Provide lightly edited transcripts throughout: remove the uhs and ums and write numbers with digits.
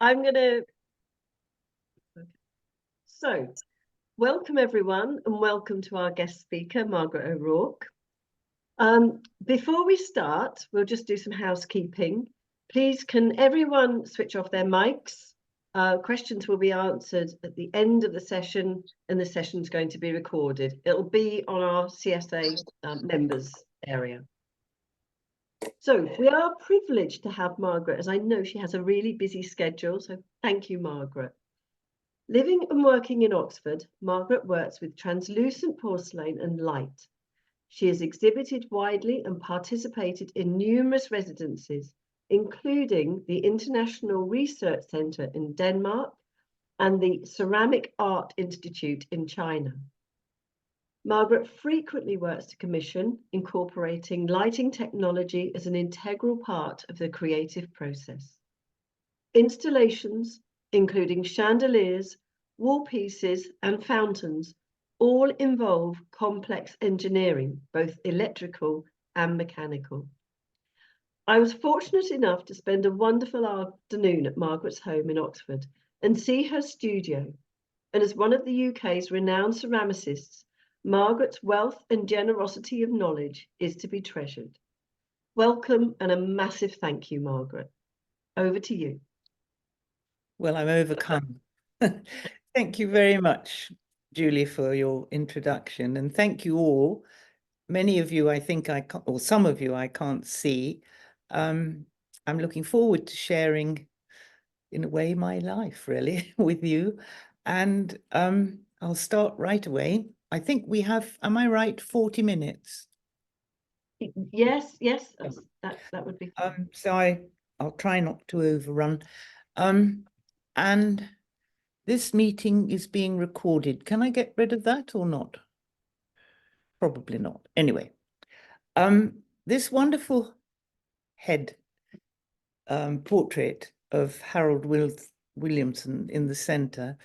I'm going to... So, welcome everyone and welcome to our guest speaker, Margaret O'Rourke. Before we start, we'll just do some housekeeping. Please, can everyone switch off their mics? Questions will be answered at the end of the session and the session's going to be recorded. It'll be on our CSA members area. So we are privileged to have Margaret, as I know she has a really busy schedule, so thank you, Margaret. Living and working in Oxford, Margaret works with translucent porcelain and light. She has exhibited widely and participated in numerous residencies, including the International Research Centre in Denmark and the Ceramic Art Institute in China. Margaret frequently works to commission, incorporating lighting technology as an integral part of the creative process. Installations, including chandeliers, wall pieces, and fountains, all involve complex engineering, both electrical and mechanical. I was fortunate enough to spend a wonderful afternoon at Margaret's home in Oxford and see her studio. And as one of the UK's renowned ceramicists, Margaret's wealth and generosity of knowledge is to be treasured. Welcome and a massive thank you, Margaret. Over to you. Well, I'm overcome. Thank you very much, Julie, for your introduction. And thank you all. Many of you, I think or some of you I can't see. I'm looking forward to sharing, in a way, my life, really, with you. And I'll start right away. I think we have, am I right, 40 minutes? Yes, that would be fine. So I'll try not to overrun. And this meeting is being recorded. Can I get rid of that or not? Probably not. Anyway, this wonderful head portrait of Harold Williamson in the centre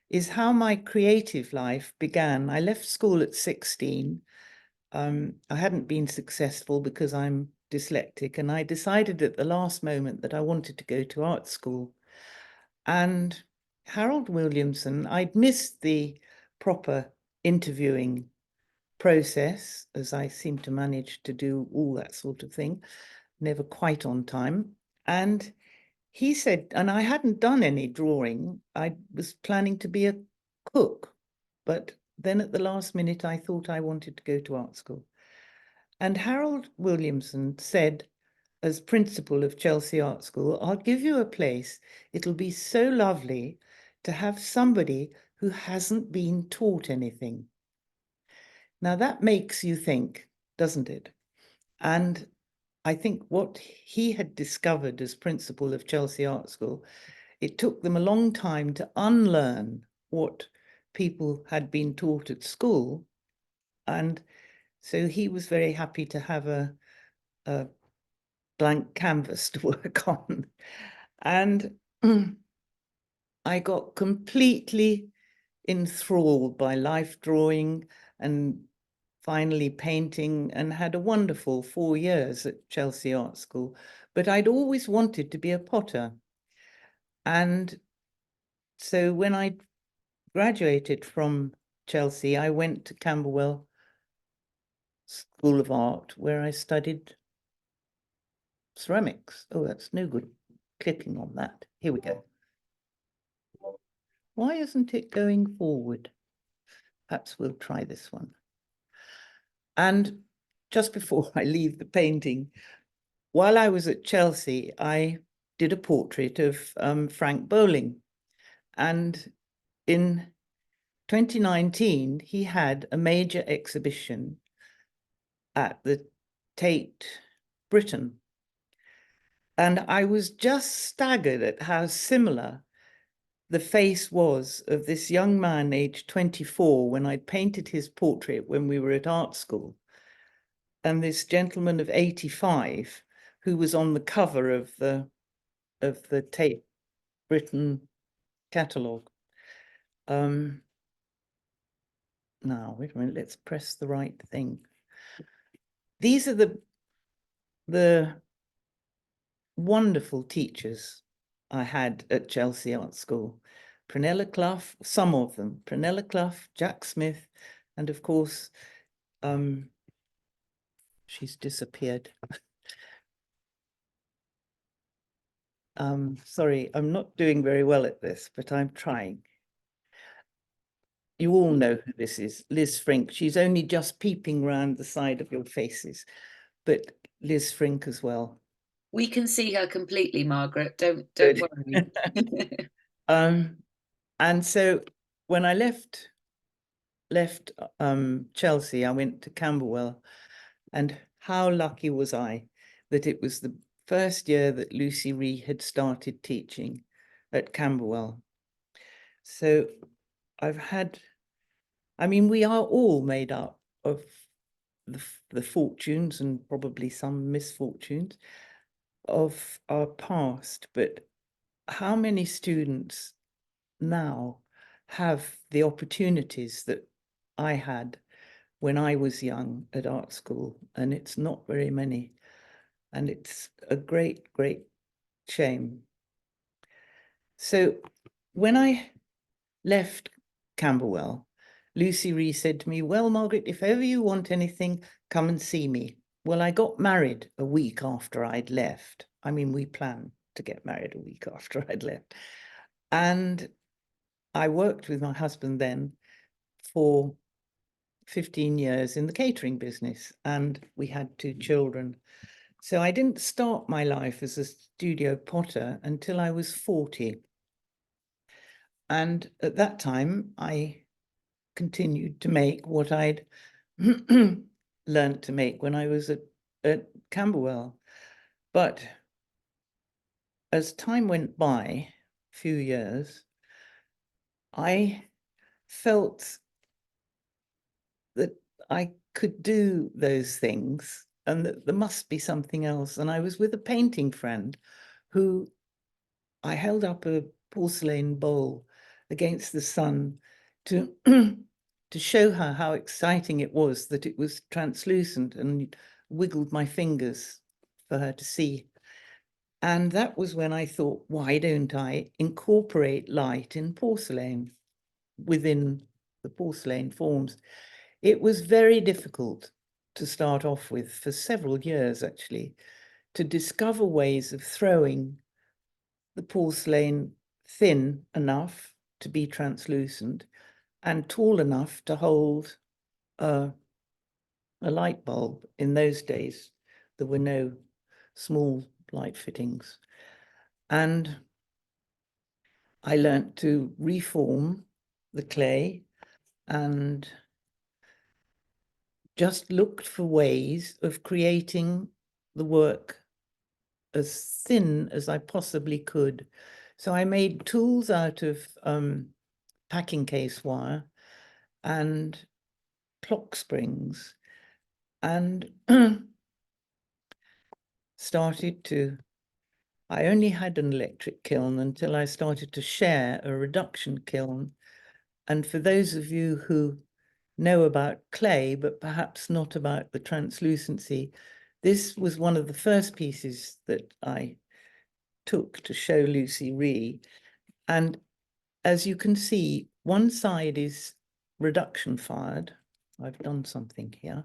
is how my creative life began. I left school at 16. I hadn't been successful because I'm dyslexic, and I decided at the last moment that I wanted to go to art school. And Harold Williamson, I'd missed the proper interviewing process, as I seem to manage to do all that sort of thing, never quite on time. And he said, and I hadn't done any drawing, I was planning to be a cook, but then at the last minute, I thought I wanted to go to art school. And Harold Williamson said, as principal of Chelsea Art School, I'll give you a place. It'll be so lovely to have somebody who hasn't been taught anything. Now that makes you think, doesn't it? And I think what he had discovered as principal of Chelsea Art School, it took them a long time to unlearn what people had been taught at school. And so he was very happy to have a blank canvas to work on. And I got completely enthralled by life drawing and finally painting, and had a wonderful 4 years at Chelsea Art School. But I'd always wanted to be a potter. And so when I graduated from Chelsea, I went to Camberwell School of Art, where I studied ceramics. Oh, that's no good clicking on that. Here we go. Why isn't it going forward? Perhaps we'll try this one. And just before I leave the painting, while I was at Chelsea, I did a portrait of Frank Bowling. And in 2019, he had a major exhibition at the Tate Britain. And I was just staggered at how similar the face was of this young man aged 24 when I'd painted his portrait when we were at art school, and this gentleman of 85 who was on the cover of the Tate Britain catalogue. Now, wait a minute, let's press the right thing. These are the wonderful teachers I had at Chelsea Art School. Prunella Clough, some of them, Prunella Clough, Jack Smith, and of course, she's disappeared. Sorry, I'm not doing very well at this, but I'm trying. You all know who this is, Liz Frink. She's only just peeping round the side of your faces, but Liz Frink as well. We can see her completely, Margaret. Don't worry. And so when I left Chelsea, I went to Camberwell, and how lucky was I that it was the first year that Lucy Ree had started teaching at Camberwell. So I mean, we are all made up of the fortunes and probably some misfortunes of our past, but how many students now have the opportunities that I had when I was young at art school? And it's not very many. And it's a great, great shame. So when I left Camberwell, Lucy Ree said to me, well, Margaret, if ever you want anything, come and see me. Well, I got married a week after I'd left. I mean, we planned to get married a week after I'd left. And I worked with my husband then for 15 years in the catering business, and we had 2 children. So I didn't start my life as a studio potter until I was 40. And at that time, I continued to make what I'd learned to make when I was at Camberwell. But as time went by, a few years, I felt that I could do those things and that there must be something else. And I was with a painting friend who I held up a porcelain bowl against the sun to to show her how exciting it was that it was translucent, and wiggled my fingers for her to see. And that was when I thought, why don't I incorporate light in porcelain within the porcelain forms? It was very difficult to start off with, for several years actually, to discover ways of throwing the porcelain thin enough to be translucent and tall enough to hold a light bulb. In those days, there were no small light fittings. And I learnt to reform the clay and just looked for ways of creating the work as thin as I possibly could. So I made tools out of packing case wire and clock springs, and I only had an electric kiln until I started to share a reduction kiln. And for those of you who know about clay, but perhaps not about the translucency, this was one of the first pieces that I took to show Lucy Ree. And as you can see, one side is reduction fired. I've done something here.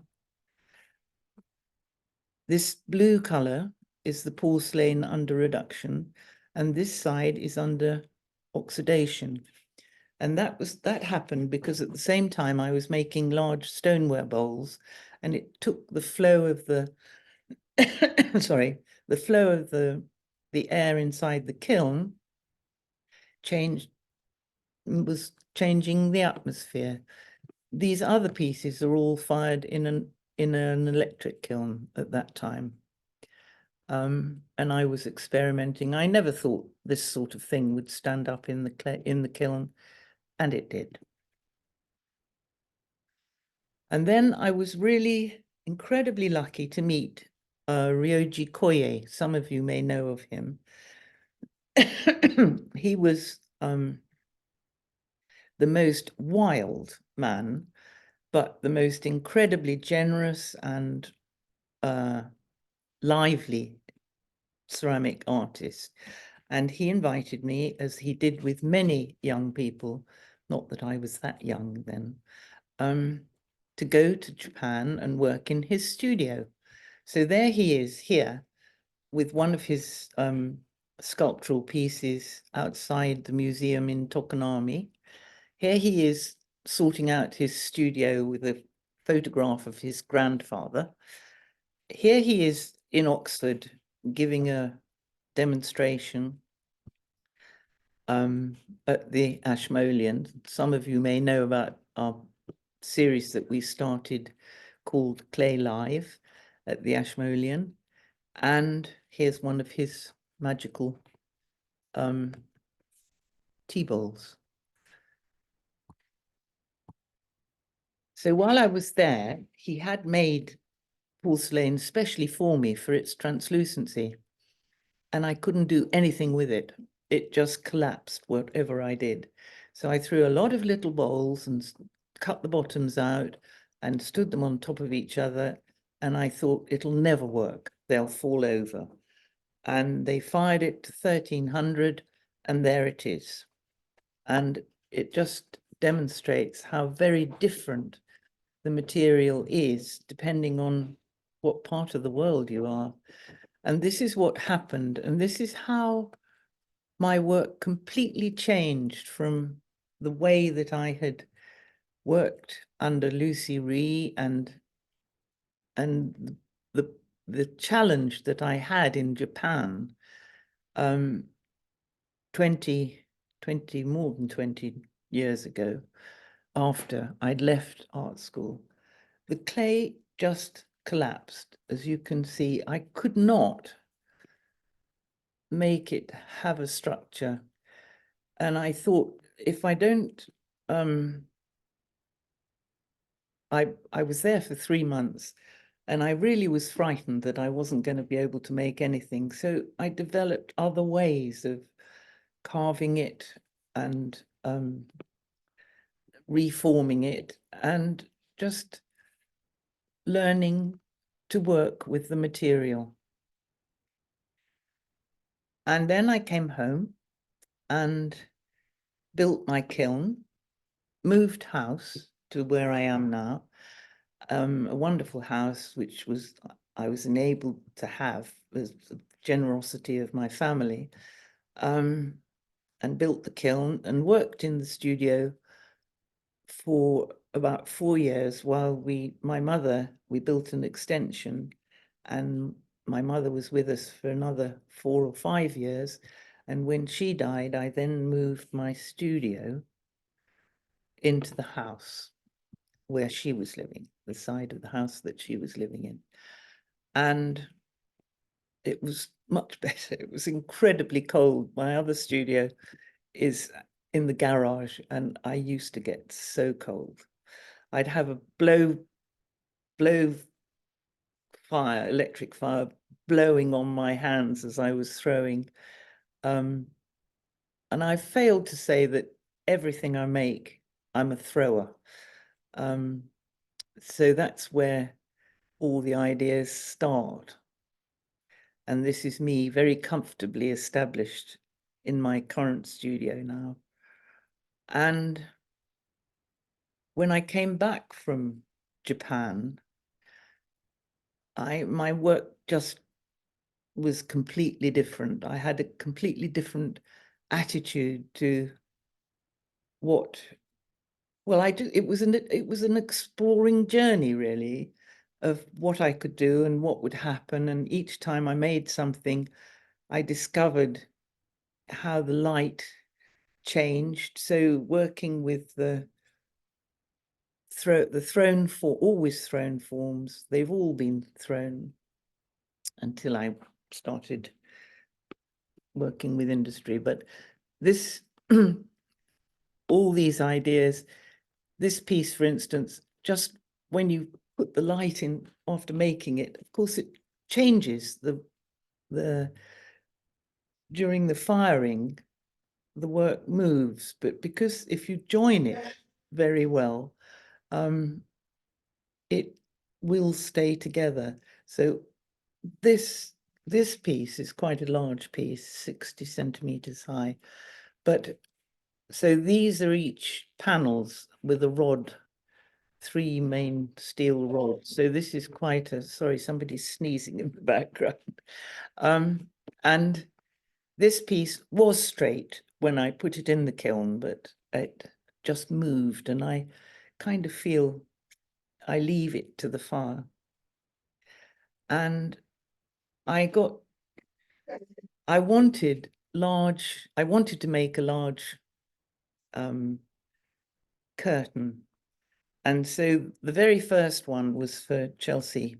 This blue color is the porcelain under reduction, and this side is under oxidation. And that happened because at the same time I was making large stoneware bowls, and it took the flow of the the flow of the air inside the kiln was changing the atmosphere. These other pieces are all fired in an electric kiln at that time. And I was experimenting. I never thought this sort of thing would stand up in the kiln, and it did. And then I was really incredibly lucky to meet Ryoji Koye. Some of you may know of him. He was the most wild man, but the most incredibly generous and lively ceramic artist. And he invited me, as he did with many young people, not that I was that young then, to go to Japan and work in his studio. So there he is here with one of his sculptural pieces outside the museum in Tokonami. Here he is sorting out his studio with a photograph of his grandfather. Here he is in Oxford giving a demonstration at the Ashmolean. Some of you may know about our series that we started called Clay Live at the Ashmolean. And here's one of his magical tea bowls. So while I was there, he had made porcelain specially for me for its translucency. And I couldn't do anything with it. It just collapsed, whatever I did. So I threw a lot of little bowls and cut the bottoms out and stood them on top of each other. And I thought, it'll never work. They'll fall over. And they fired it to 1300, and there it is. And it just demonstrates how very different the material is, depending on what part of the world you are. And this is what happened. And this is how my work completely changed from the way that I had worked under Lucy Ree and the challenge that I had in Japan 20, more than 20 years ago, after I'd left art school. The clay just collapsed. As you can see, I could not make it have a structure. And I thought, if I don't, I was there for 3 months, and I really was frightened that I wasn't going to be able to make anything. So I developed other ways of carving it and reforming it, and just learning to work with the material. And then I came home and built my kiln, moved house to where I am now, a wonderful house which I was enabled to have with the generosity of my family, and built the kiln and worked in the studio for about 4 years while we built an extension, and my mother was with us for another 4 or 5 years. And when she died, I then moved my studio into the house where she was living, the side of the house that she was living in. And it was much better. It was incredibly cold. My other studio is in the garage, and I used to get so cold. I'd have a blow fire, electric fire, blowing on my hands as I was throwing. And I failed to say that everything I make, I'm a thrower. So that's where all the ideas start. And this is me very comfortably established in my current studio now. And when I came back from Japan, my work just was completely different. I had a completely different attitude to what, well, it was an exploring journey, really, of what I could do and what would happen. And each time I made something, I discovered how the light changed. So working with the always thrown forms, they've all been thrown until I started working with industry. But this, all these ideas, this piece, for instance, just when you put the light in after making it, of course, it changes during the firing, the work moves, but because if you join it very well, it will stay together. So this this piece is quite a large piece, 60 centimeters high. But so these are each panels with a rod, 3 main steel rods. So this is quite a, sorry, somebody's sneezing in the background. And this piece was straight when I put it in the kiln, but it just moved, and I kind of feel I leave it to the fire. And I wanted to make a large curtain. And so the very first one was for Chelsea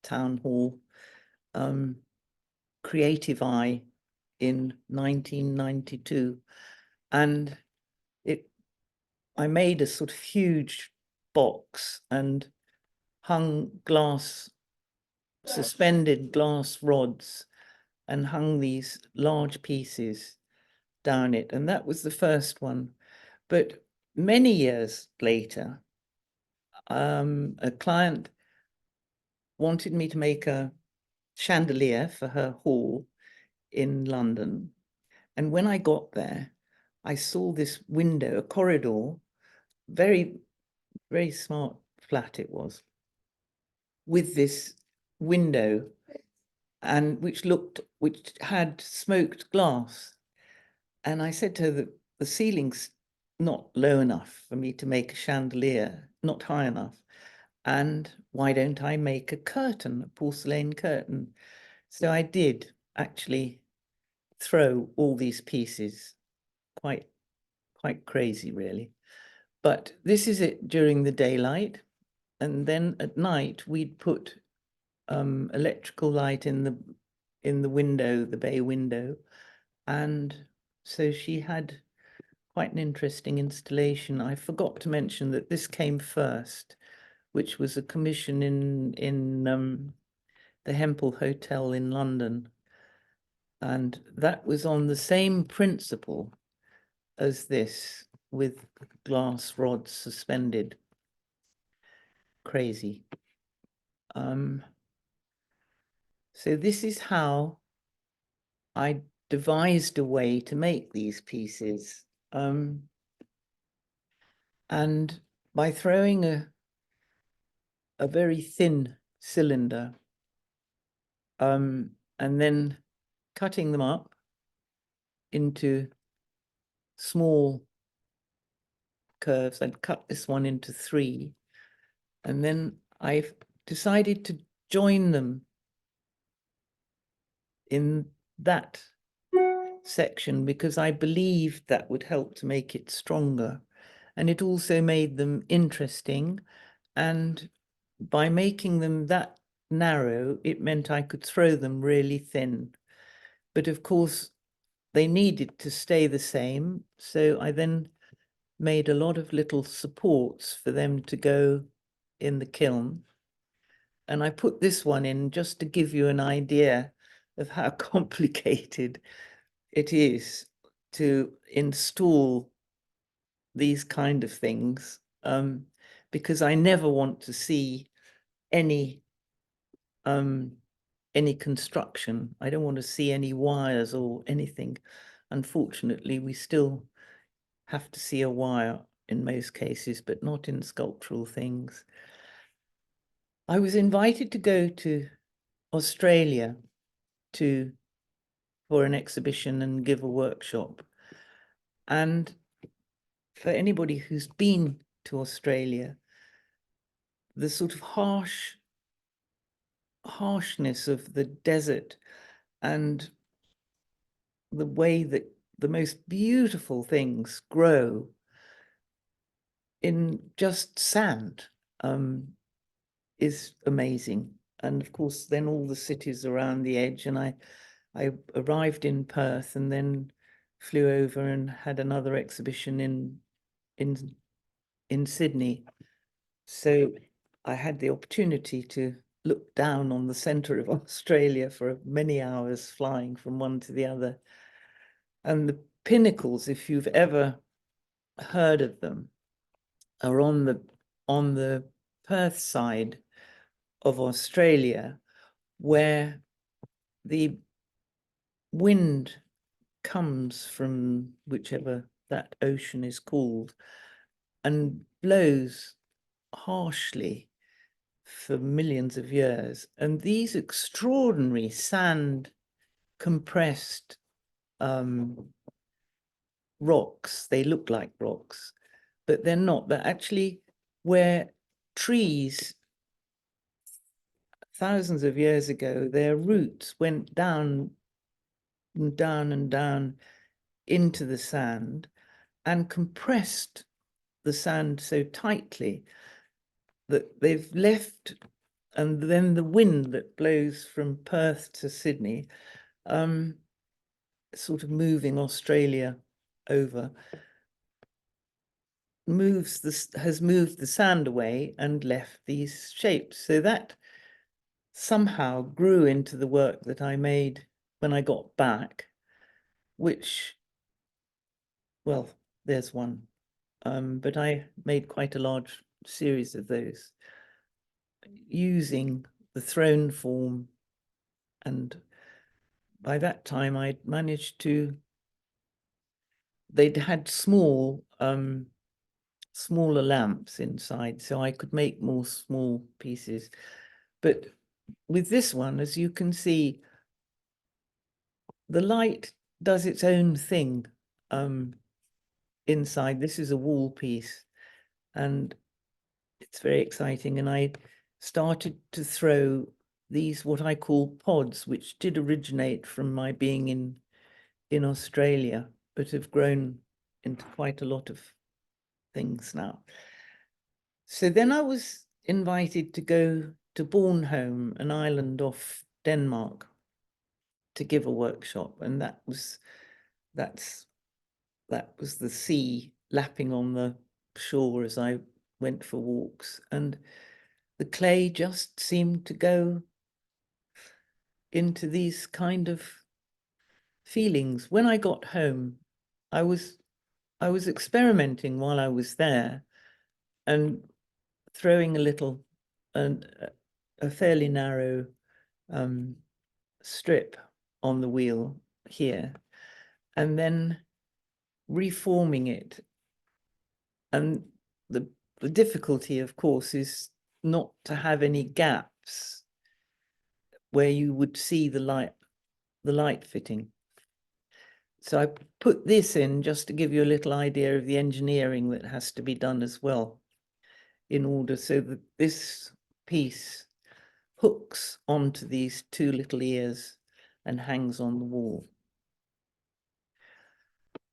Town Hall, Creative Eye in 1992. And I made a sort of huge box and hung suspended glass rods and hung these large pieces down it. And that was the first one. But many years later, a client wanted me to make a chandelier for her hall in London. And when I got there, I saw this window, a corridor, very, very smart flat it was, with this window, and which had smoked glass. And I said to her that the ceiling's not low enough for me to make a chandelier, not high enough. And why don't I make a curtain, a porcelain curtain? So I did actually throw all these pieces, quite crazy, really. But this is it during the daylight. And then at night, we'd put electrical light in the window, the bay window. And so she had quite an interesting installation. I forgot to mention that this came first, which was a commission in the Hempel Hotel in London. And that was on the same principle as this, with glass rods suspended. Crazy. So this is how I devised a way to make these pieces. And by throwing a very thin cylinder, and then cutting them up into small curves. I'd cut this one into 3, and then I've decided to join them in that section because I believed that would help to make it stronger. And it also made them interesting. And by making them that narrow, it meant I could throw them really thin. But of course, they needed to stay the same. So I then made a lot of little supports for them to go in the kiln. And I put this one in just to give you an idea of how complicated it is to install these kind of things, because I never want to see any construction. I don't want to see any wires or anything. Unfortunately, we still have to see a wire in most cases, but not in sculptural things. I was invited to go to Australia for an exhibition and give a workshop. And for anybody who's been to Australia, the sort of harshness of the desert and the way that the most beautiful things grow in just sand is amazing. And of course, then all the cities around the edge. And I arrived in Perth and then flew over and had another exhibition in Sydney. So I had the opportunity to look down on the centre of Australia for many hours, flying from one to the other. And the pinnacles, if you've ever heard of them, are on the Perth side of Australia, where the wind comes from whichever that ocean is called and blows harshly for millions of years. And these extraordinary sand compressed rocks, they look like rocks, but they're not. They're actually where trees thousands of years ago, their roots went down and down and down into the sand and compressed the sand so tightly that they've left, and then the wind that blows from Perth to Sydney, sort of moving Australia over, has moved the sand away and left these shapes. So that somehow grew into the work that I made when I got back, which, well, there's one, but I made quite a large series of those using the throne form. And by that time I'd managed to, they'd had smaller lamps inside, so I could make more small pieces. But with this one, as you can see, the light does its own thing inside. This is a wall piece, and it's very exciting. And I started to throw these, what I call pods, which did originate from my being in Australia, but have grown into quite a lot of things now. So then I was invited to go to Bornholm, an island off Denmark, to give a workshop, and that was the sea lapping on the shore as I went for walks, and the clay just seemed to go into these kind of feelings. When I got home, I was experimenting while I was there and throwing a little, and a fairly narrow strip on the wheel here, and then reforming it. And the difficulty, of course, is not to have any gaps where you would see the light fitting. So I put this in just to give you a little idea of the engineering that has to be done as well, in order so that this piece hooks onto these two little ears and hangs on the wall.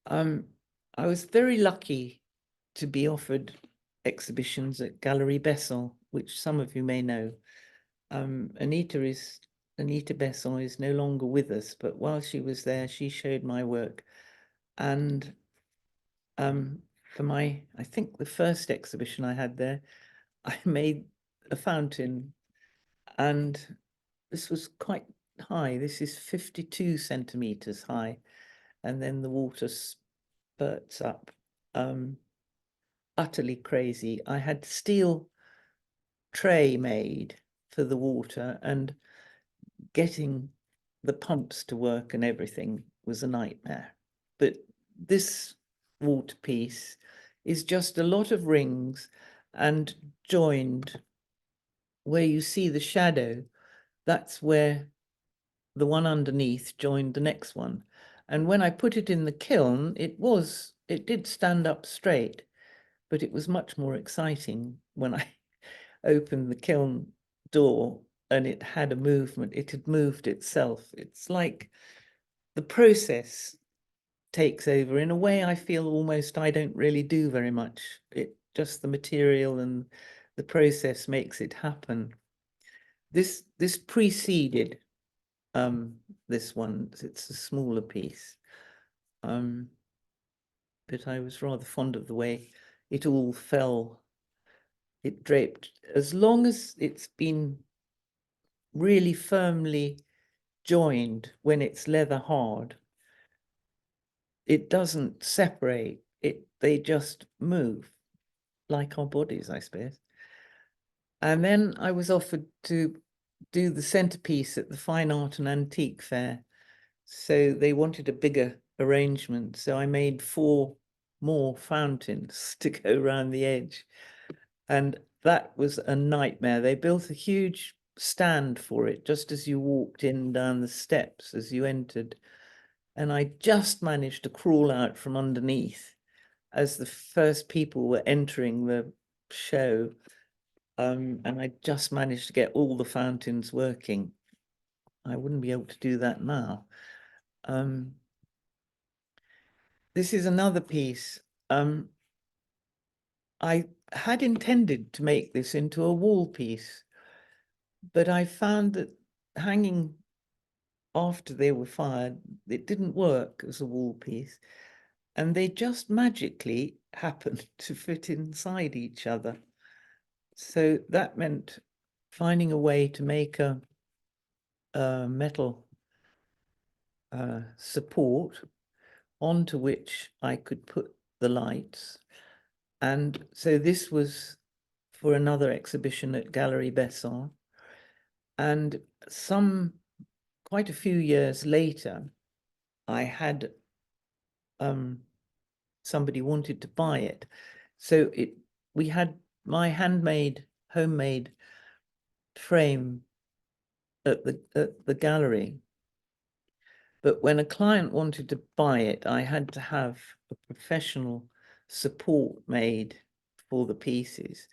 I was very lucky to be offered exhibitions at Gallery Besson, which some of you may know. Anita Besson is no longer with us, but while she was there, she showed my work. And for my, I think the first exhibition I had there, I made a fountain, and this was quite high. This is 52 centimeters high, and then the water spurts up. Utterly crazy. I had steel tray made for the water, and getting the pumps to work and everything was a nightmare. But this water piece is just a lot of rings and joined. Where you see the shadow, that's where the one underneath joined the next one. And when I put it in the kiln, it did stand up straight, but it was much more exciting when I opened the kiln door and it had a movement. It had moved itself. It's like the process takes over in a way. I feel almost I don't really do very much. It just, the material and the process makes it happen. This preceded this one. It's a smaller piece, but I was rather fond of the way it all fell. It draped, as long as it's been really firmly joined when it's leather hard, it doesn't separate. They just move like our bodies, I suppose. And then I was offered to do the centerpiece at the Fine Art and Antique Fair. So they wanted a bigger arrangement. So I made 4 more fountains to go around the edge. And that was a nightmare. They built a huge stand for it just as you walked in down the steps as you entered. And I just managed to crawl out from underneath as the first people were entering the show. And I just managed to get all the fountains working. I wouldn't be able to do that now. This is another piece. I had intended to make this into a wall piece, but I found that hanging after they were fired, it didn't work as a wall piece, and they just magically happened to fit inside each other. So that meant finding a way to make a metal support onto which I could put the lights. And so this was for another exhibition at Gallery Besson. And quite a few years later, I had somebody wanted to buy it. So we had my homemade frame at the gallery. But when a client wanted to buy it, I had to have a professional support made for the pieces.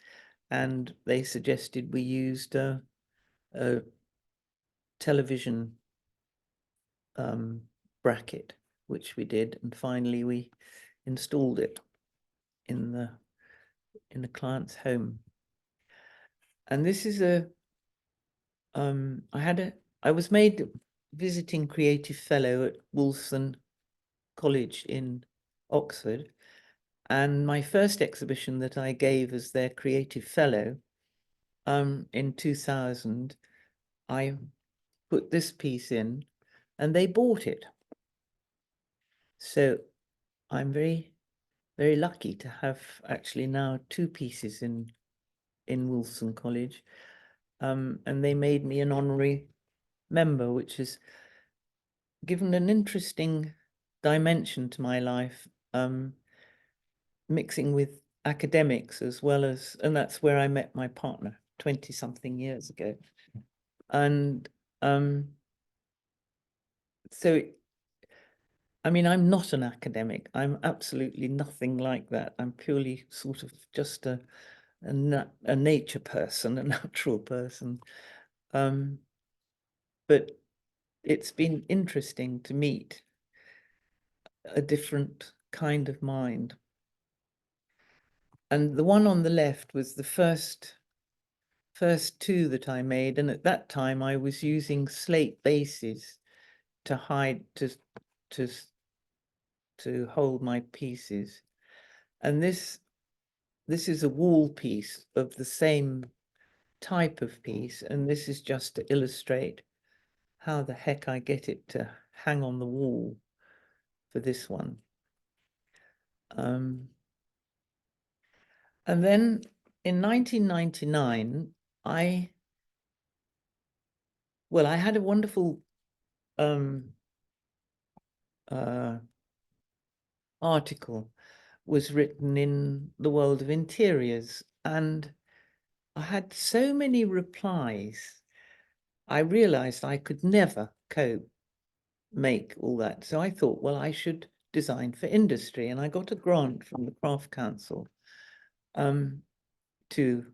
And they suggested we used a television bracket, which we did. And finally we installed it in the client's home. And this is I was made visiting creative fellow at Wolfson College in Oxford. And my first exhibition that I gave as their creative fellow in 2000, I put this piece in and they bought it. So I'm very, very lucky to have actually now 2 pieces in Wolfson College. And they made me an honorary member, which has given an interesting dimension to my life, mixing with academics as well as, and that's where I met my partner 20-something years ago. And so, I mean, I'm not an academic. I'm absolutely nothing like that. I'm purely sort of just a nature person, a natural person. But it's been interesting to meet a different kind of mind. And the one on the left was the first 2 that I made. And at that time I was using slate bases to hide, to hold my pieces. And this is a wall piece of the same type of piece. And this is just to illustrate how the heck I get it to hang on the wall for this one. And then in 1999, I had a wonderful article was written in the World of Interiors, and I had so many replies. I realized I could never make all that. So I thought, well, I should design for industry. And I got a grant from the Craft Council to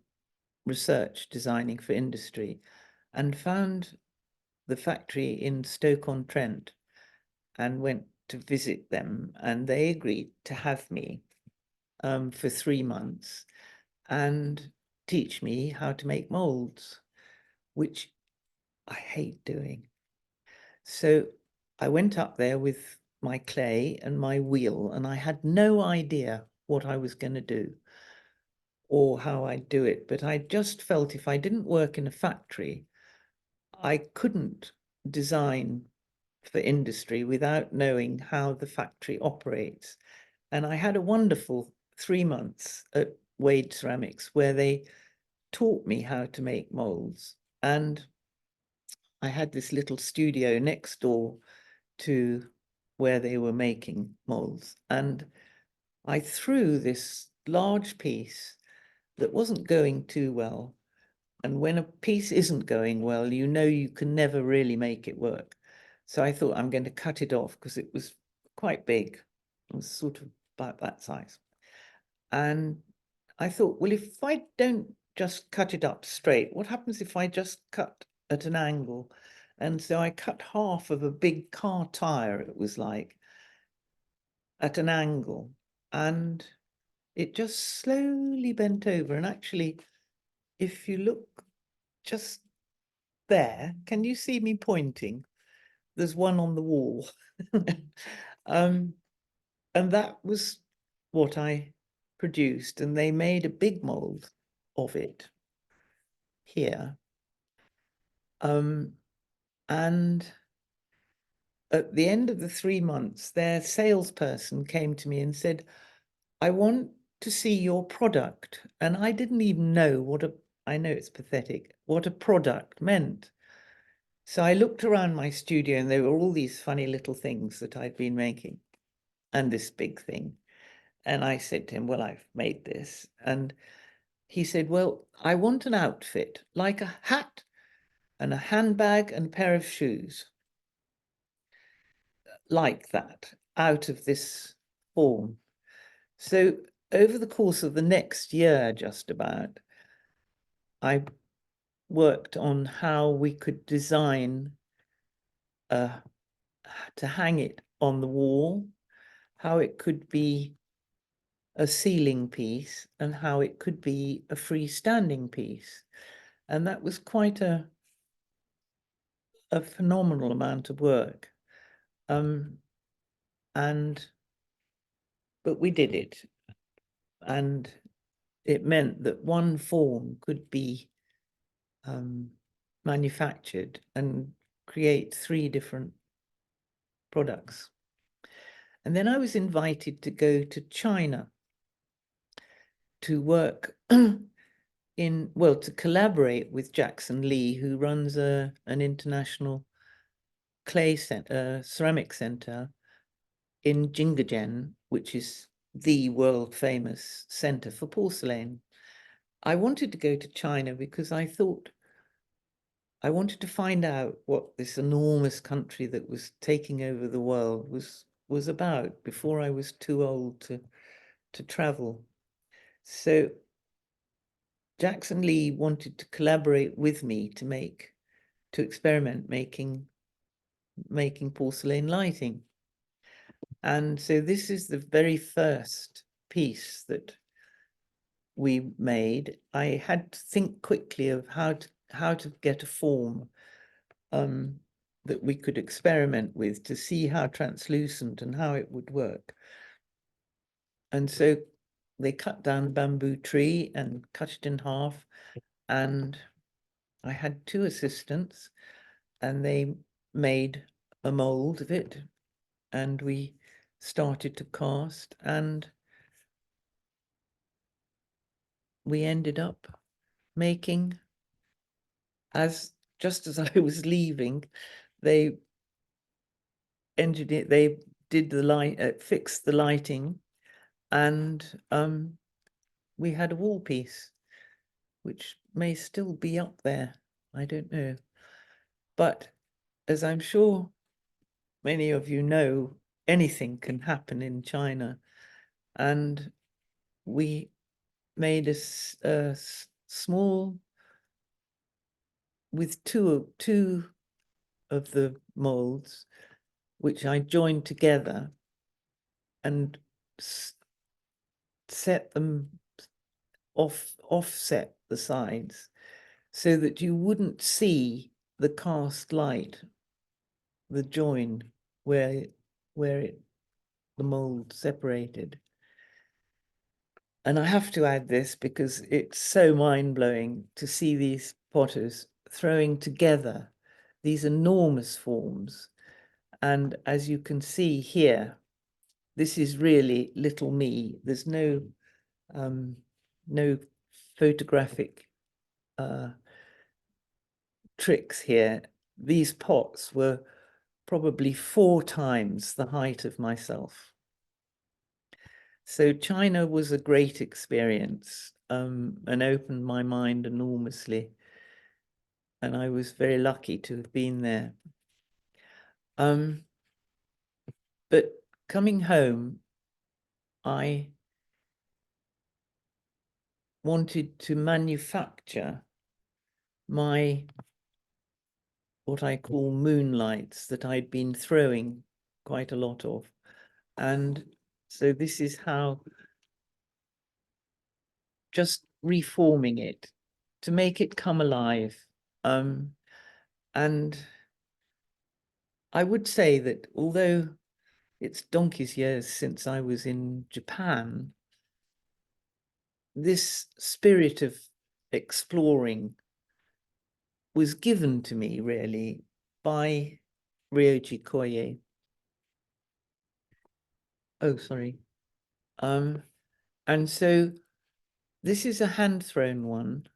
research designing for industry, and found the factory in Stoke-on-Trent and went to visit them, and they agreed to have me for 3 months and teach me how to make molds, which I hate doing. So I went up there with my clay and my wheel, and I had no idea what I was going to do or how I'd do it. But I just felt if I didn't work in a factory, I couldn't design for industry without knowing how the factory operates. And I had a wonderful 3 months at Wade Ceramics where they taught me how to make molds. And I had this little studio next door to where they were making molds, and I threw this large piece that wasn't going too well. And when a piece isn't going well, you know you can never really make it work. So I thought I'm going to cut it off because it was quite big. It was sort of about that size. And I thought, well, if I don't just cut it up straight, what happens if I just cut at an angle? And so I cut half of a big car tire, it was like, at an angle. And it just slowly bent over. And actually, if you look just there, can you see me pointing? There's one on the wall. And that was what I produced, and they made a big mold of it here. And at the end of the 3 months, their salesperson came to me and said, I want to see your product. And I didn't even know I know it's pathetic, what a product meant. So I looked around my studio and there were all these funny little things that I'd been making and this big thing. And I said to him, well, I've made this. And he said, well, I want an outfit, like a hat and a handbag and a pair of shoes, like that, out of this form. So over the course of the next year, just about, I worked on how we could design to hang it on the wall, how it could be a ceiling piece, and how it could be a freestanding piece. And that was quite a phenomenal amount of work. But we did it. And it meant that one form could be manufactured and create 3 different products. And then I was invited to go to China to work to collaborate with Jackson Lee, who runs an international ceramic center in Jinggagen, which is the world famous center for porcelain. I wanted to go to China because I thought I wanted to find out what this enormous country that was taking over the world was about before I was too old to travel. So Jackson Lee wanted to collaborate with me to experiment making porcelain lighting. And so this is the very first piece that we made. I had to think quickly of how to get a form that we could experiment with to see how translucent and how it would work. And so they cut down a bamboo tree and cut it in half, and I had 2 assistants, and they made a mold of it, and we started to cast, and we ended up making, just as I was leaving, they engineered, they did the light, fixed the lighting, and we had a wall piece, which may still be up there. I don't know. But as I'm sure many of you know, anything can happen in China. And we made a small, with two of the molds, which I joined together and set them offset the sides so that you wouldn't see the cast light, the join where the mold separated. And I have to add this because it's so mind-blowing to see these potters throwing together these enormous forms. And as you can see here, this is really little me. There's no photographic tricks here. these pots were probably 4 times the height of myself. So China was a great experience, and opened my mind enormously. And I was very lucky to have been there. But coming home, I wanted to manufacture my, what I call moonlights, that I'd been throwing quite a lot of. And so this is how, just reforming it to make it come alive. And I would say that although it's donkey's years since I was in Japan, this spirit of exploring was given to me really by Ryoji Koye. Oh, sorry. And so this is a hand-thrown one.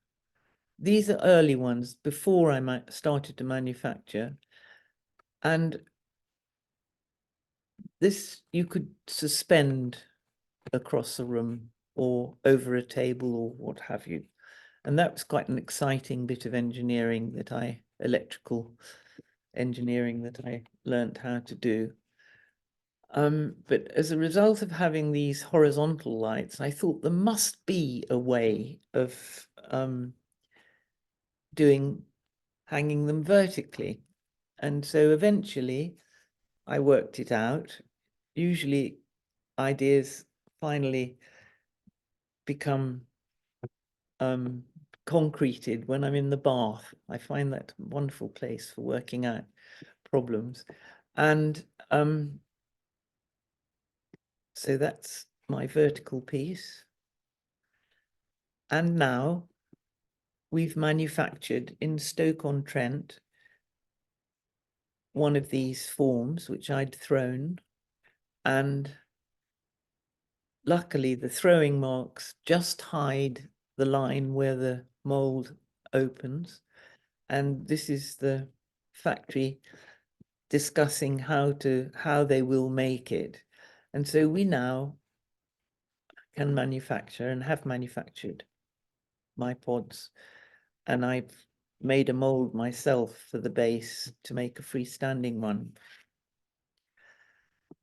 These are early ones before I started to manufacture. And this you could suspend across a room or over a table or what have you. And that was quite an exciting bit of engineering that electrical engineering that I learned how to do. But as a result of having these horizontal lights, I thought there must be a way of hanging them vertically. And so eventually I worked it out. Usually ideas finally become concreted when I'm in the bath. I find that a wonderful place for working out problems. And so that's my vertical piece. And now we've manufactured in Stoke-on-Trent one of these forms, which I'd thrown. And luckily, the throwing marks just hide the line where the mold opens. And this is the factory discussing how they will make it. And so we now can manufacture and have manufactured my pods. And I've made a mold myself for the base to make a freestanding one.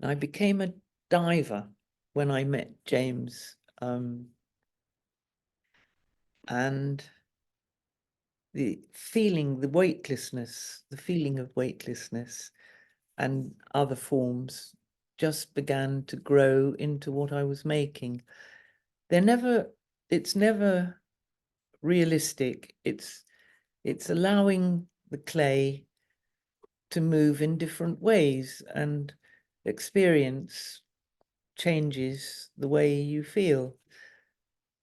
I became a diver when I met James, and the feeling of weightlessness and other forms just began to grow into what I was making. It's never realistic. It's allowing the clay to move in different ways, and experience changes the way you feel.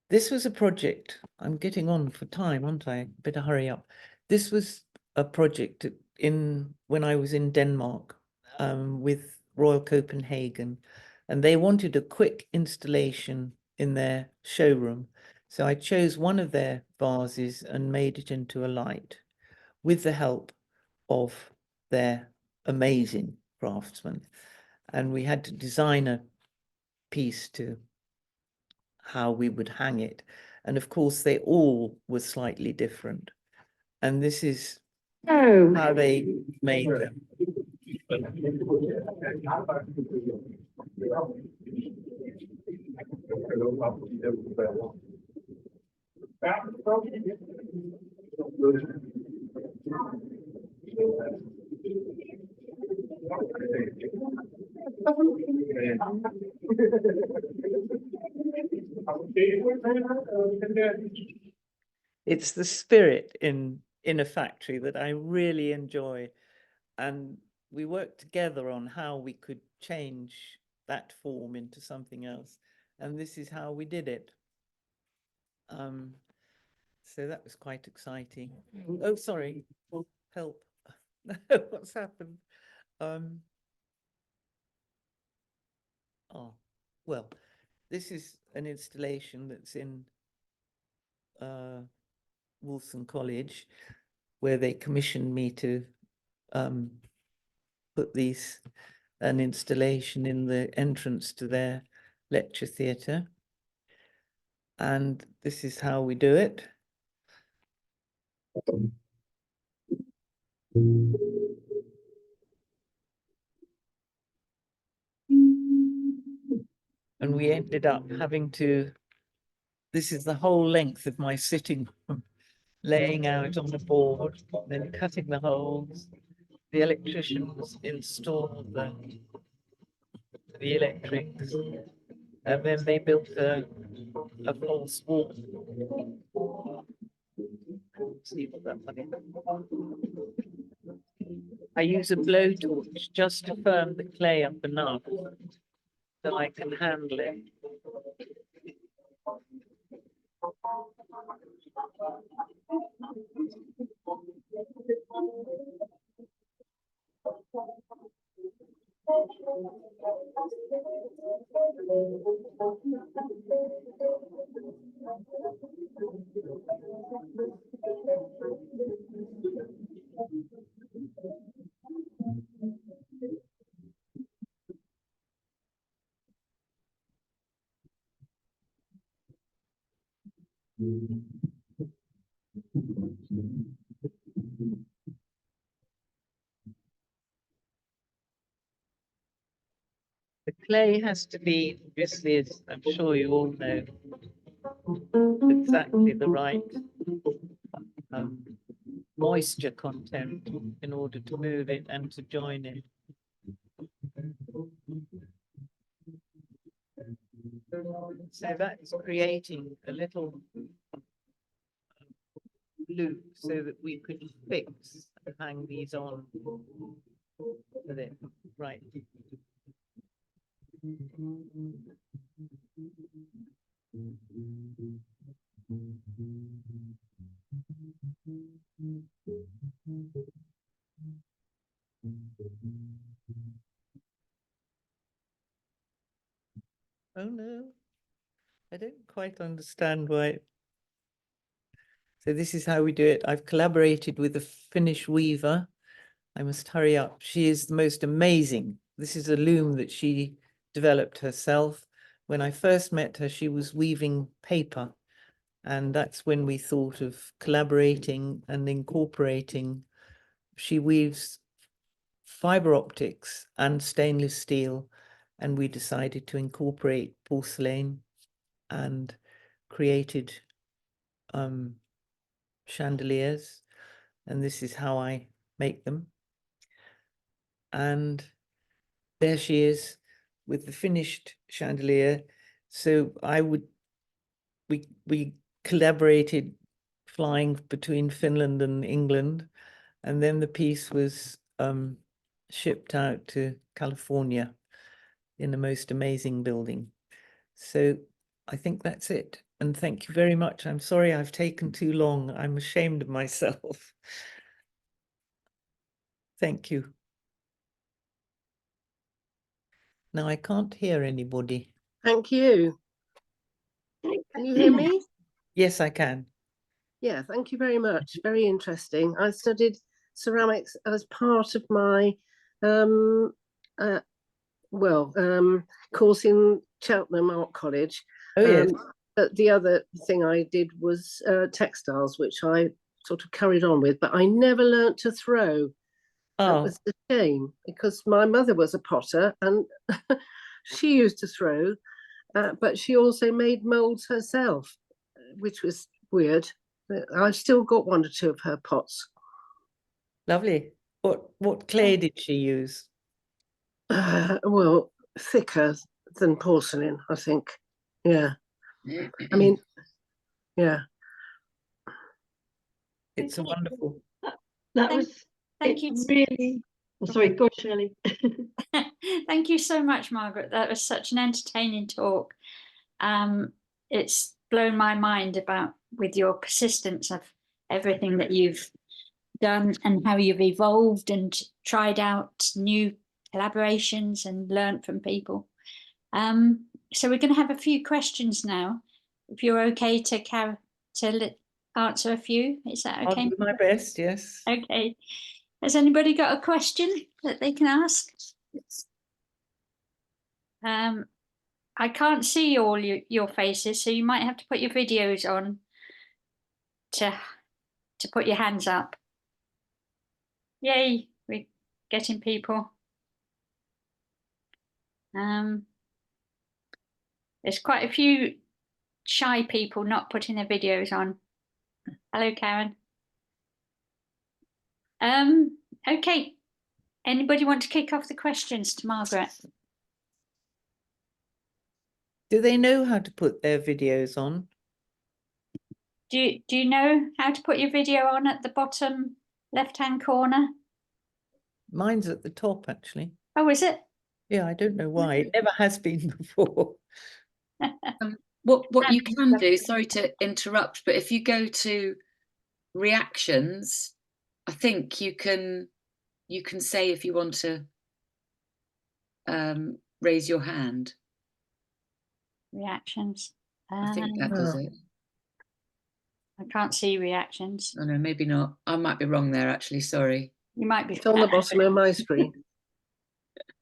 This was a project, I'm getting on for time, aren't I? Better hurry up. This was a project when I was in Denmark with Royal Copenhagen, and they wanted a quick installation in their showroom. So I chose one of their vases and made it into a light with the help of their amazing craftsmen. And we had to design a piece to how we would hang it. And of course, they all were slightly different. And this is how they made them. It's the spirit in a factory that I really enjoy. And we worked together on how we could change that form into something else. And this is how we did it. So that was quite exciting. Oh, sorry. Help. What's happened? Oh, well, this is an installation that's in Wolfson College, where they commissioned me to put an installation in the entrance to their lecture theatre. And this is how we do it. And we ended up having to, this is the whole length of my sitting room, laying out on the board, then cutting the holes. The electricians installed the electrics, and then they built a false wall. See what that funny. I use a blowtorch just to firm the clay up enough so I can handle it. The clay has to be, obviously, as I'm sure you all know, exactly the right moisture content in order to move it and to join it. So that's creating a little loop so that we could fix and hang these on with it. Right. Oh no, I don't quite understand why. So this is how we do it. I've collaborated with a Finnish weaver. I must hurry up. She is the most amazing. This is a loom that she developed herself. When I first met her, she was weaving paper. And that's when we thought of collaborating and incorporating. She weaves fiber optics and stainless steel. And we decided to incorporate porcelain and created chandeliers. And this is how I make them. And there she is with the finished chandelier. So we collaborated flying between Finland and England, and then the piece was shipped out to California in the most amazing building. So I think that's it. And thank you very much. I'm sorry I've taken too long. I'm ashamed of myself. Thank you. Now I can't hear anybody. Thank you. Can you hear me? Yes, I can. Yeah, thank you very much. Very interesting. I studied ceramics as part of my course in Cheltenham Art College. Oh, yes. But the other thing I did was textiles, which I sort of carried on with, but I never learnt to throw. That Oh, was a shame because my mother was a potter and she used to throw, but she also made molds herself, which was weird. I've still got one or two of her pots. lovely. What clay did she use? Well, thicker than porcelain, I think. Yeah. I mean, yeah. It's a wonderful. That was Thank you. Really. Oh, sorry, go on, Shirley. Thank you so much, Margaret. That was such an entertaining talk. It's blown my mind about with your persistence of everything that you've done and how you've evolved and tried out new collaborations and learned from people. So we're going to have a few questions now. If you're okay to answer a few, is that okay? I'll do my best, yes. Okay. Has anybody got a question that they can ask? I can't see all your faces, so you might have to put your videos on to put your hands up. Yay, we're getting people. There's quite a few shy people not putting their videos on. Hello, Karen. Okay. Anybody want to kick off the questions to Margaret? Do they know how to put their videos on? Do you know how to put your video on at the bottom left-hand corner? Mine's at the top, actually. Oh, is it? Yeah, I don't know why. It never has been before. What you can do, sorry to interrupt, but if you go to reactions, I think you can say if you want to raise your hand. Reactions. I think that does it. I can't see reactions. Oh no, maybe not. I might be wrong there, actually. Sorry. You might be. It's on the bottom of my screen.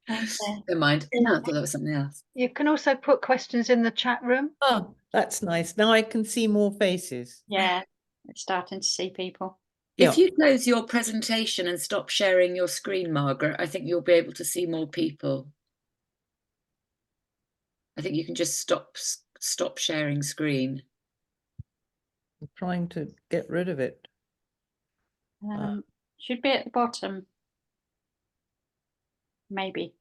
Okay. Never mind. No, I thought that was something else. You can also put questions in the chat room. Oh, that's nice. Now I can see more faces. Yeah, it's starting to see people. Yeah. If you close your presentation and stop sharing your screen, Margaret, I think you'll be able to see more people. I think you can just stop sharing screen. I'm trying to get rid of it. Should be at the bottom. Maybe.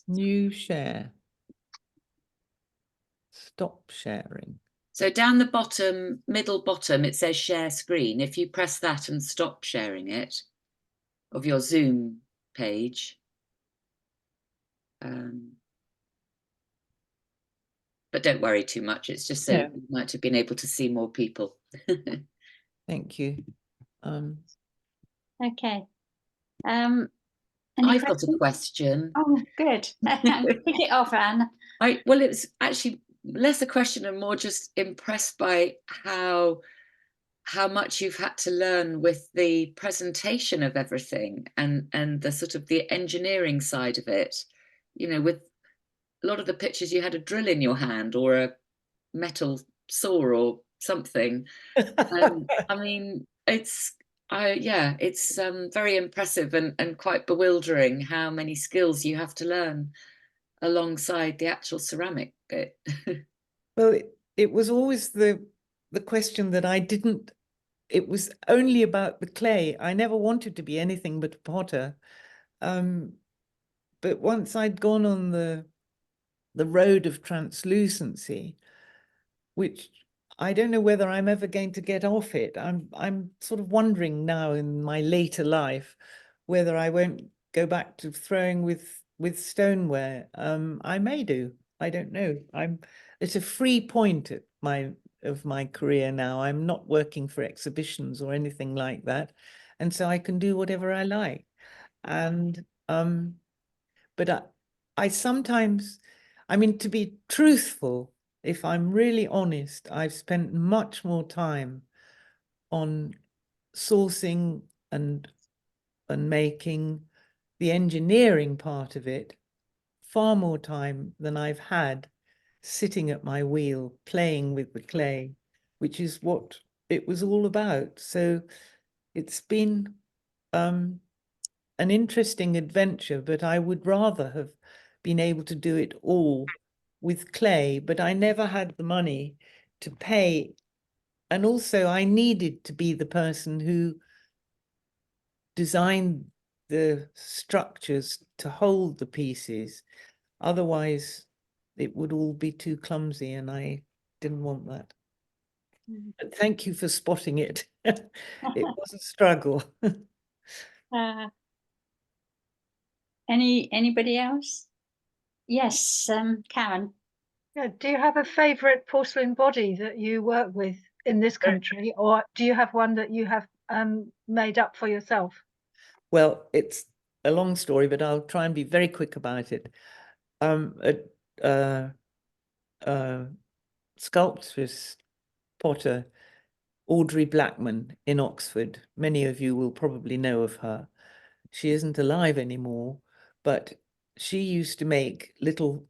New share. Stop sharing. So down the bottom, middle bottom, it says share screen. If you press that and stop sharing it of your Zoom page. But don't worry too much. It's just so you might have been able to see more people. Thank you. Okay. I've got a question. Oh, good. Pick it off, Anne. Well, it's actually less a question and more just impressed by how much you've had to learn with the presentation of everything and the sort of the engineering side of it. You know, with a lot of the pictures you had a drill in your hand or a metal saw or something. I mean, it's very impressive and quite bewildering how many skills you have to learn alongside the actual ceramic bit. Well, it was always the question that I didn't, it was only about the clay. I never wanted to be anything but a potter. But once I'd gone on the road of translucency, which I don't know whether I'm ever going to get off it. I'm sort of wondering now in my later life whether I won't go back to throwing with stoneware. I may do. I don't know. It's a free point at of my career now. I'm not working for exhibitions or anything like that, and so I can do whatever I like. And but I sometimes, I mean, to be truthful, if I'm really honest, I've spent much more time on sourcing and making the engineering part of it, far more time than I've had sitting at my wheel playing with the clay, which is what it was all about. So it's been an interesting adventure, but I would rather have been able to do it all with clay, but I never had the money to pay. And also I needed to be the person who designed the structures to hold the pieces. Otherwise it would all be too clumsy and I didn't want that. But thank you for spotting it. It was a struggle. Anybody else? Yes, Karen. Yeah, do you have a favourite porcelain body that you work with in this country, or do you have one that you have made up for yourself? Well, it's a long story, but I'll try and be very quick about it. A sculptress, potter, Audrey Blackman in Oxford. Many of you will probably know of her. She isn't alive anymore, but she used to make little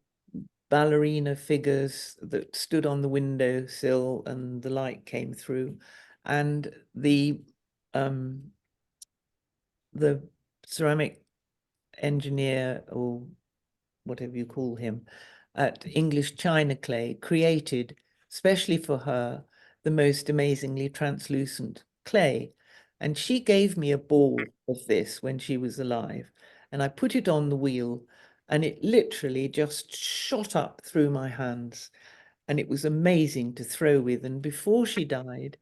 ballerina figures that stood on the windowsill and the light came through. And the ceramic engineer, or whatever you call him, at English China Clay created, especially for her, the most amazingly translucent clay. And she gave me a ball of this when she was alive. And I put it on the wheel and it literally just shot up through my hands. And it was amazing to throw with. And before she died,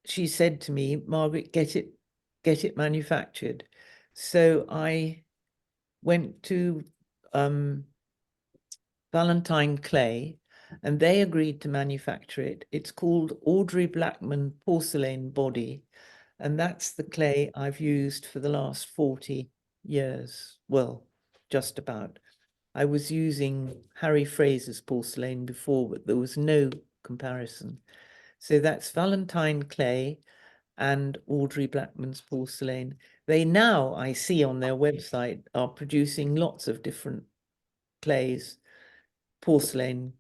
she said to me, Margaret, get it manufactured. So I went to Valentine Clay, and they agreed to manufacture it. It's called Audrey Blackman Porcelain Body, and that's the clay I've used for the last 40 years. Well, just about. I was using Harry Fraser's porcelain before, but there was no comparison. So that's Valentine Clay and Audrey Blackman's porcelain. They now, I see on their website, are producing lots of different clays, porcelain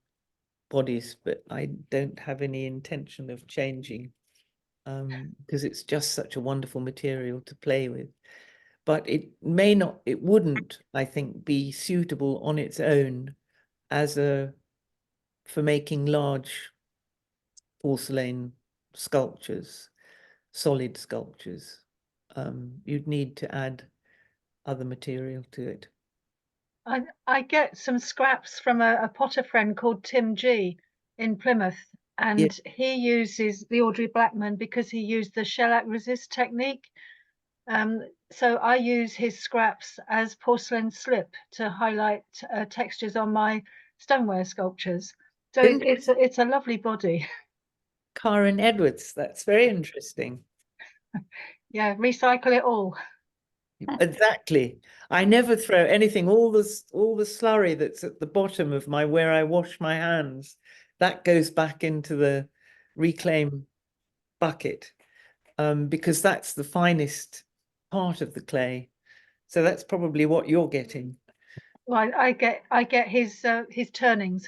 bodies, but I don't have any intention of changing because it's just such a wonderful material to play with. But it may not, it wouldn't, I think, be suitable on its own as for making large porcelain sculptures, solid sculptures. You'd need to add other material to it. I get some scraps from a potter friend called Tim G in Plymouth, and Yeah. he uses the Audrey Blackman because he used the shellac resist technique. So I use his scraps as porcelain slip to highlight textures on my stoneware sculptures. So it's a lovely body. Karen Edwards, that's very interesting. Yeah, recycle it all. Exactly. I never throw anything, all the slurry that's at the bottom of where I wash my hands, that goes back into the reclaim bucket, because that's the finest part of the clay. So that's probably what you're getting. Well, I get his turnings.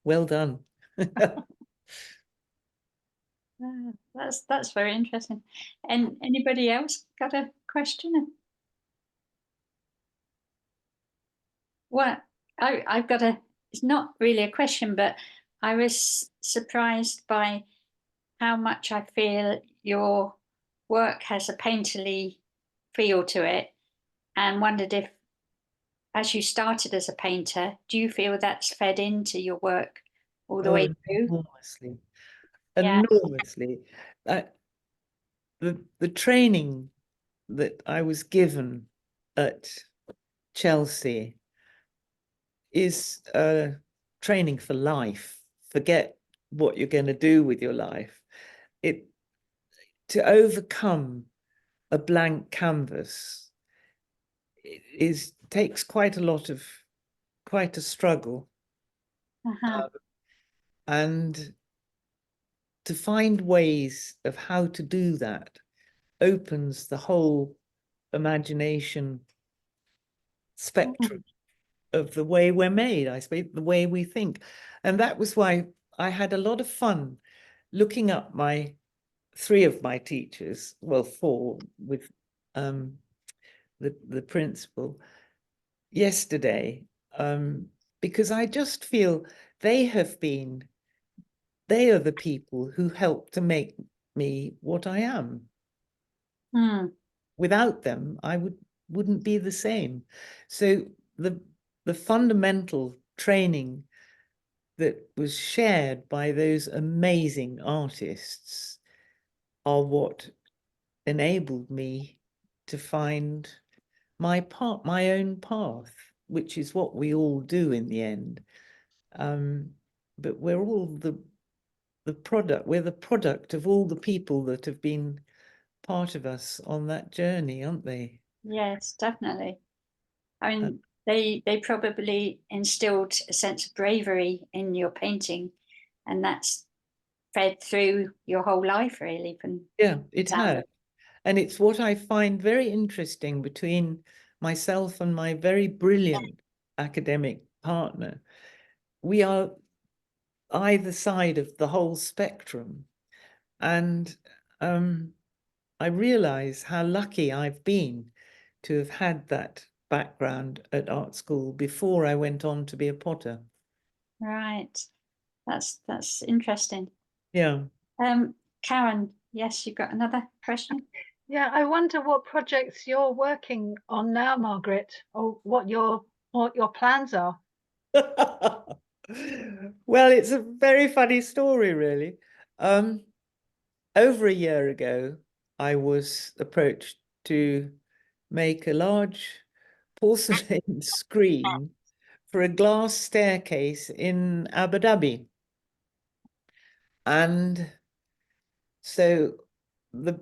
Well done. That's very interesting. And anybody else got a question? Well, I've got it's not really a question, but I was surprised by how much I feel your work has a painterly feel to it, and wondered if, as you started as a painter, do you feel that's fed into your work all the way through? Enormously. Yeah. Enormously. The training that I was given at Chelsea is training for life. Forget what you're going to do with your life. To overcome a blank canvas takes quite a struggle. And to find ways of how to do that opens the whole imagination spectrum of the way we're made, I suppose, the way we think. And that was why I had a lot of fun looking up three of my teachers, well, four with the principal yesterday, because I just feel they are the people who helped to make me what I am. Without them, I wouldn't be the same. So the fundamental training that was shared by those amazing artists are what enabled me to find my own path, which is what we all do in the end. But we're all the product. We're the product of all the people that have been part of us on that journey, aren't they? Yes, definitely. I mean, they probably instilled a sense of bravery in your painting, and that's fed through your whole life, really. Yeah, it sound of has. And it's what I find very interesting between myself and my very brilliant academic partner. We are either side of the whole spectrum. And I realize how lucky I've been to have had that background at art school before I went on to be a potter. Right. That's interesting. Yeah. Karen, yes, you've got another question? Yeah, I wonder what projects you're working on now, Margaret, or what your plans are. Well, it's a very funny story, really. Over a year ago, I was approached to make a large porcelain screen for a glass staircase in Abu Dhabi. And so the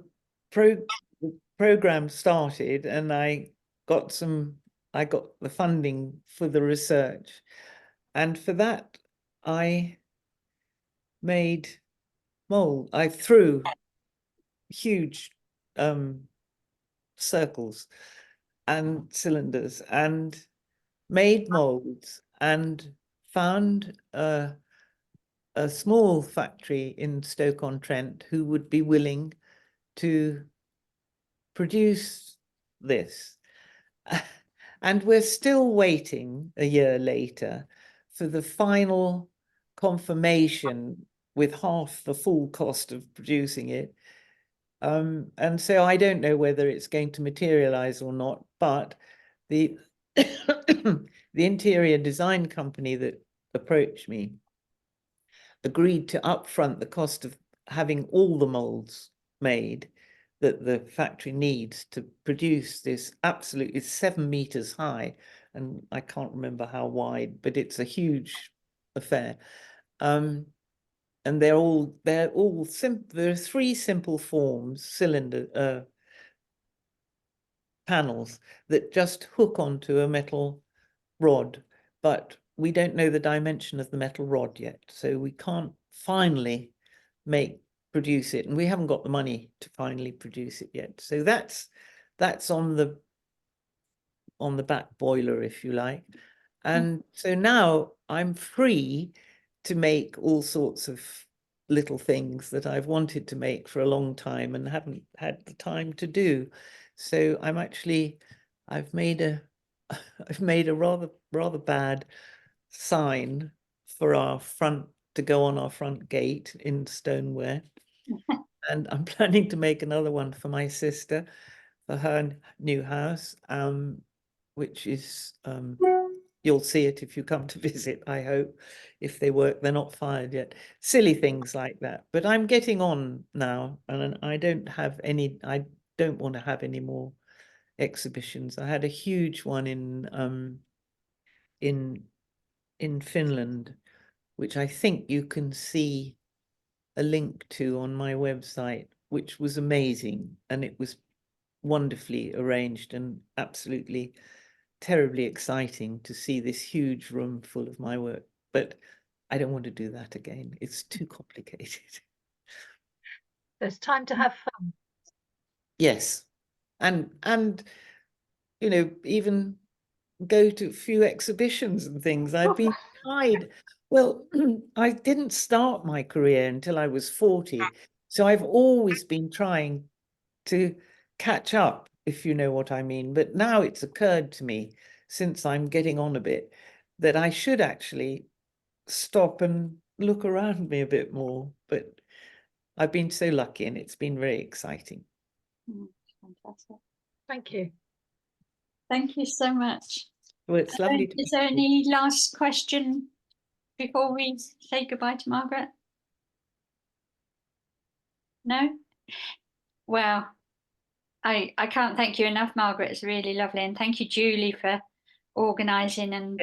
program started, and I got the funding for the research. And for that, I made mold. I threw huge circles and cylinders and made molds and found a small factory in Stoke-on-Trent who would be willing to produce this. And we're still waiting a year later for the final confirmation with half the full cost of producing it. And so I don't know whether it's going to materialize or not, but the the interior design company that approached me agreed to upfront the cost of having all the molds made that the factory needs to produce this it's 7 meters high, and I can't remember how wide, but it's a huge affair. And they're all simple. There are 3 simple forms, cylinder panels that just hook onto a metal rod, but we don't know the dimension of the metal rod yet, so we can't finally produce it, and we haven't got the money to finally produce it yet. So that's on the back boiler, if you like. And so now I'm free to make all sorts of little things that I've wanted to make for a long time and haven't had the time to do. So I've made a rather bad sign for our front, to go on our front gate in stoneware. And I'm planning to make another one for my sister for her new house, which is you'll see it if you come to visit, I hope, if they work. They're not fired yet. Silly things like that. But I'm getting on now, and I don't want to have any more exhibitions. I had a huge one in Finland, which I think you can see a link to on my website, which was amazing, and it was wonderfully arranged and absolutely terribly exciting to see this huge room full of my work. But I don't want to do that again. It's too complicated. There's time to have fun. Yes. And you know, even go to a few exhibitions and things. I've been tried. Well, I didn't start my career until I was 40. So I've always been trying to catch up, if you know what I mean. But now it's occurred to me, since I'm getting on a bit, that I should actually stop and look around me a bit more. But I've been so lucky, and it's been very exciting. Fantastic. Thank you. Thank you so much. Well, it's lovely to Is there any last question before we say goodbye to Margaret? No? Well, I can't thank you enough, Margaret. It's really lovely. And thank you, Julie, for organising and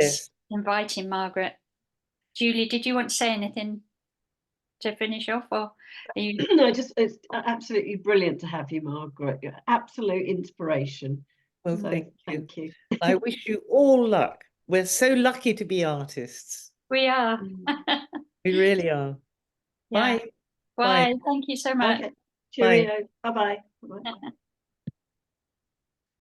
inviting Margaret. Julie, did you want to say anything to finish off, or are you... No, it's absolutely brilliant to have you, Margaret. You're absolute inspiration. Well, So, thank you. you. I wish you all luck. We're so lucky to be artists. We are. We really are. Yeah. Bye. Bye. Thank you so much. Okay. Cheerio. Bye-bye. Bye-bye.